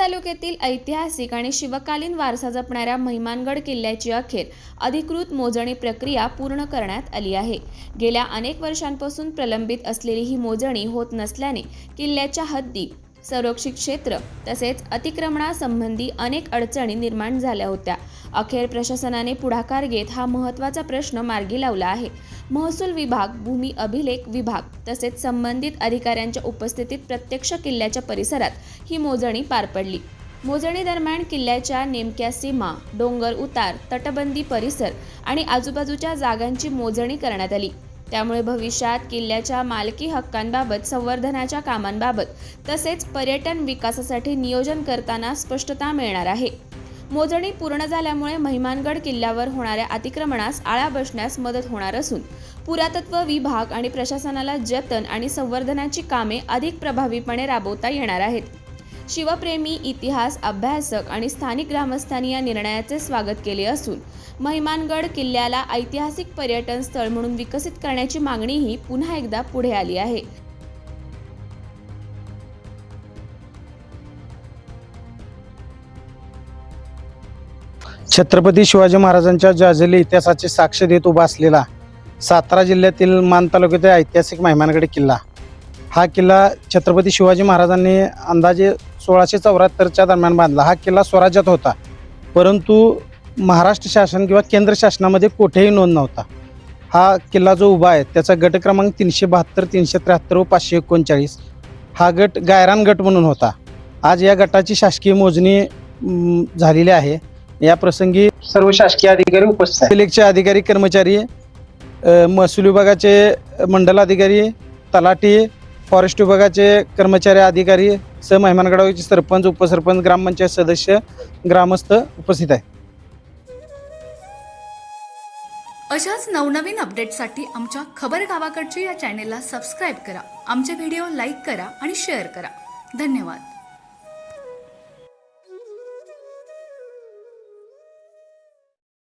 तालुक्यातील ऐतिहासिक आणि शिवकालीन वारसा जपणाऱ्या महिमानगड किल्ल्याची अखेर अधिकृत मोजणी प्रक्रिया पूर्ण करण्यात आली आहे। गेल्या अनेक वर्षांपासून प्रलंबित असलेली ही मोजणी होत नसल्याने किल्ल्याच्या हद्दी, संरक्षित क्षेत्र तसेच अतिक्रमणासंबंधी अनेक अडचणी निर्माण झाल्या होत्या। अखेर प्रशासनाने पुढाकार घेत हा महत्त्वाचा प्रश्न मार्गी लावला आहे। महसूल विभाग, भूमी अभिलेख विभाग तसेच संबंधित अधिकाऱ्यांच्या उपस्थितीत प्रत्यक्ष किल्ल्याच्या परिसरात ही मोजणी पार पडली। मोजणी दरम्यान किल्ल्याच्या नेमक्या सीमा, डोंगर उतार, तटबंदी परिसर आणि आजूबाजूच्या जागांची मोजणी करण्यात आली। त्यामुळे भविष्यात किल्ल्याच्या मालकी हक्कांबाबत, संवर्धनाच्या कामांबाबत तसेच पर्यटन विकासासाठी नियोजन करताना स्पष्टता मिळणार आहे। मोजणी पूर्ण झाल्यामुळे महिमानगड किल्ल्यावर होणाऱ्या अतिक्रमणास आळा बसण्यास मदत होणार असून पुरातत्व विभाग आणि प्रशासनाला जतन आणि संवर्धनाची कामे अधिक प्रभावीपणे राबवता येणार आहेत। शिवप्रेमी, इतिहास अभ्यासक आणि स्थानिक ग्रामस्थांनी या निर्णयाचे स्वागत केले असून महिमानगड किल्ल्याला ऐतिहासिक पर्यटन स्थळ म्हणून विकसित करण्याची मागणीही पुन्हा एकदा पुढे आली आहे। छत्रपती शिवाजी महाराजांच्या जाजली इतिहासाची साक्ष देत उभा असलेला सातारा जिल्ह्यातील मान तालुक्यातील ऐतिहासिक महिमानगड किल्ला, हा किल्ला छत्रपती शिवाजी महाराजांनी अंदाजे 1674च्या दरम्यान बांधला। हा किल्ला स्वराज्यात होता, परंतु महाराष्ट्र शासन किंवा केंद्र शासनामध्ये कुठेही नोंद नव्हता। हा किल्ला जो उभा आहे त्याचा गट क्रमांक 372, 373 व 539 हा गट गायरान गट म्हणून होता। आज या गटाची शासकीय मोजणी झालेली आहे। या प्रसंगी सर्व शासकीय अधिकारी उपस्थित आहेत। अभिलेखचे अधिकारी, कर्मचारी, महसूल विभागाचे मंडल अधिकारी, तलाठी, फॉरेस्ट विभागाचे कर्मचारी, अधिकारी सह महिमानगडाचे सरपंच, उपसरपंच, ग्रामपंचायत सदस्य, ग्रामस्थ उपस्थित आहेत। अशाच नवनवीन अपडेटसाठी आमच्या खबर गावाकडच्या या चॅनेलला सबस्क्राईब करा, आमचे व्हिडिओ लाईक करा आणि शेअर करा। धन्यवाद।